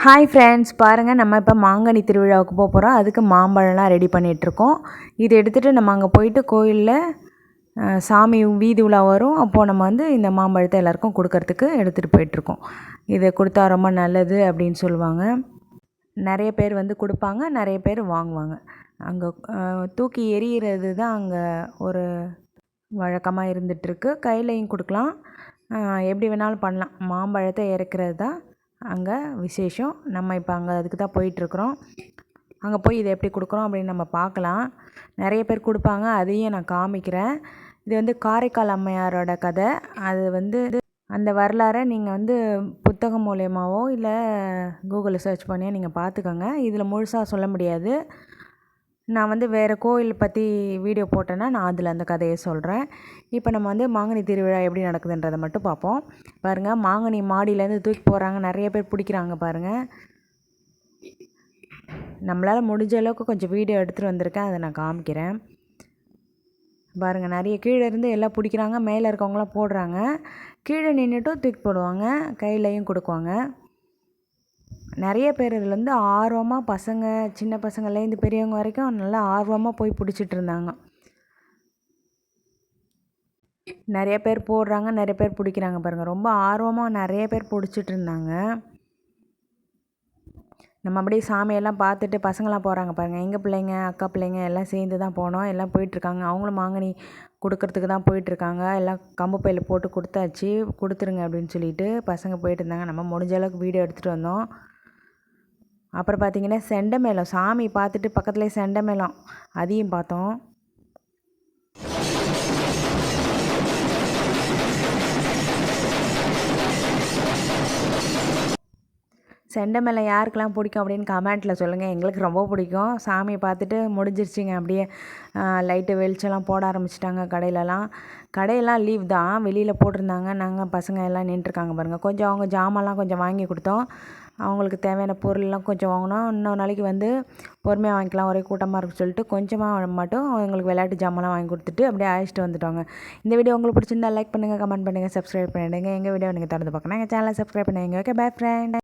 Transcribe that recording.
Hi friends, பாருங்கள் நம்ம இப்போ மாங்கனி திருவிழாவுக்கு போகிறோம். அதுக்கு மாம்பழம்லாம் ரெடி பண்ணிகிட்ருக்கோம். இது எடுத்துகிட்டு நம்ம அங்கே போயிட்டு கோயிலில் சாமி வீதி உலா வரும். அப்போது நம்ம இந்த மாம்பழத்தை எல்லாேருக்கும் கொடுக்கறதுக்கு எடுத்துகிட்டு போயிட்டுருக்கோம். இதை கொடுத்தா ரொம்ப நல்லது அப்படின்னு சொல்லுவாங்க. நிறைய பேர் கொடுப்பாங்க, நிறைய பேர் வாங்குவாங்க. அங்கே தூக்கி எறிகிறது தான் அங்கே ஒரு வழக்கமாக இருந்துகிட்ருக்கு. கையிலையும் கொடுக்கலாம், எப்படி வேணாலும் பண்ணலாம். மாம்பழத்தை இறக்குறது தான் அங்கே விசேஷம். நம்ம இப்போ அதுக்கு தான் போயிட்டுருக்குறோம். அங்கே போய் இதை எப்படி கொடுக்குறோம் அப்படின்னு நம்ம பார்க்கலாம். நிறைய பேர் கொடுப்பாங்க, அதையும் நான் காமிக்கிறேன். இது காரைக்கால் அம்மையாரோட கதை. அது அந்த வரலாறை நீங்கள் புத்தகம் மூலயமாவோ இல்லை கூகுளில் சர்ச் பண்ணியோ நீங்கள் பார்த்துக்கோங்க. இதில் முழுசாக சொல்ல முடியாது. நான் வேறு கோயில் பற்றி வீடியோ போட்டேன்னா நான் அதில் அந்த கதையை சொல்கிறேன். இப்போ நம்ம மாங்கனி திருவிழா எப்படி நடக்குதுன்றதை மட்டும் பார்ப்போம். பாருங்கள், மாங்கனி மாடியிலேருந்து தூக்கி போகிறாங்க, நிறைய பேர் பிடிக்கிறாங்க பாருங்கள். நம்மளால் முடிஞ்ச அளவுக்கு கொஞ்சம் வீடியோ எடுத்துகிட்டு வந்திருக்கேன், அதை நான் காமிக்கிறேன். பாருங்கள், நிறைய கீழே இருந்து எல்லாம் பிடிக்கிறாங்க, மேலே இருக்கவங்களாம் போடுறாங்க. கீழே நின்றுட்டும் தூக்கி போடுவாங்க, கையிலையும் கொடுக்குவாங்க. நிறைய பேர் இதில் ஆர்வமாக பசங்க, சின்ன பசங்கள்லேருந்து பெரியவங்க வரைக்கும் நல்லா ஆர்வமாக போய் பிடிச்சிட்டு இருந்தாங்க. நிறைய பேர் போடுறாங்க, நிறைய பேர் பிடிக்கிறாங்க பாருங்கள். ரொம்ப ஆர்வமாக நிறைய பேர் பிடிச்சிட்டு இருந்தாங்க. நம்ம அப்படியே சாமியெல்லாம் பார்த்துட்டு பசங்களாம் போகிறாங்க பாருங்கள். எங்கள் பிள்ளைங்க, அக்கா பிள்ளைங்க எல்லாம் சேர்ந்து தான் போனோம். எல்லாம் போயிட்டுருக்காங்க. அவங்களும் மாங்கனி கொடுக்கறதுக்கு தான் போயிட்டுருக்காங்க. எல்லாம் கம்பு பையில் போட்டு கொடுத்தாச்சு, கொடுத்துருங்க அப்படின்னு சொல்லிட்டு பசங்க போயிட்டு இருந்தாங்க. நம்ம முடிஞ்ச அளவுக்கு வீடியோ எடுத்துகிட்டு வந்தோம். அப்புறம் பார்த்திங்கன்னா செண்டை மேளம், சாமி பார்த்துட்டு பக்கத்துலேயே செண்டை மேளம், அதையும் பார்த்தோம். செண்டை மேளம் யாருக்கெல்லாம் பிடிக்கும் அப்படின்னு கமெண்ட்டில் சொல்லுங்கள். எங்களுக்கு ரொம்ப பிடிக்கும். சாமியை பார்த்துட்டு முடிஞ்சிருச்சுங்க. அப்படியே லைட்டு வெளிச்சம்லாம் போட ஆரம்பிச்சிட்டாங்க. கடையெல்லாம் லீவ் தான், வெளியில் போட்டிருந்தாங்க. நாங்கள் பசங்க எல்லாம் நின்றுருக்காங்க பாருங்கள். கொஞ்சம் அவங்க ஜாமான்லாம் கொஞ்சம் வாங்கி கொடுத்தோம். அவங்களுக்கு தேவையான பொருள்லாம் கொஞ்சம் வாங்கினோம். இன்னொரு நாளைக்கு பொறுமையாக வாங்கிக்கலாம், ஒரே கூட்டமாக இருக்குன்னு சொல்லிட்டு கொஞ்சமாக மட்டும் அவங்களுக்கு விளையாட்டு ஜாமான்லாம் வாங்கி கொடுத்துட்டு அப்படியே அழைச்சிட்டு வந்துட்டோங்க. இந்த வீடியோ உங்களுக்கு பிடிச்சிருந்தா லைக் பண்ணுங்கள், கமெண்ட் பண்ணுங்கள், சப்ஸ்கிரைப் பண்ணிவிடுங்க. எங்கள் வீடியோ நீங்கள் தொடர்ந்து பார்க்கணும், எங்கள் சேனலை சப்ஸ்கிரைப் பண்ணுவீங்க. Okay, by friend.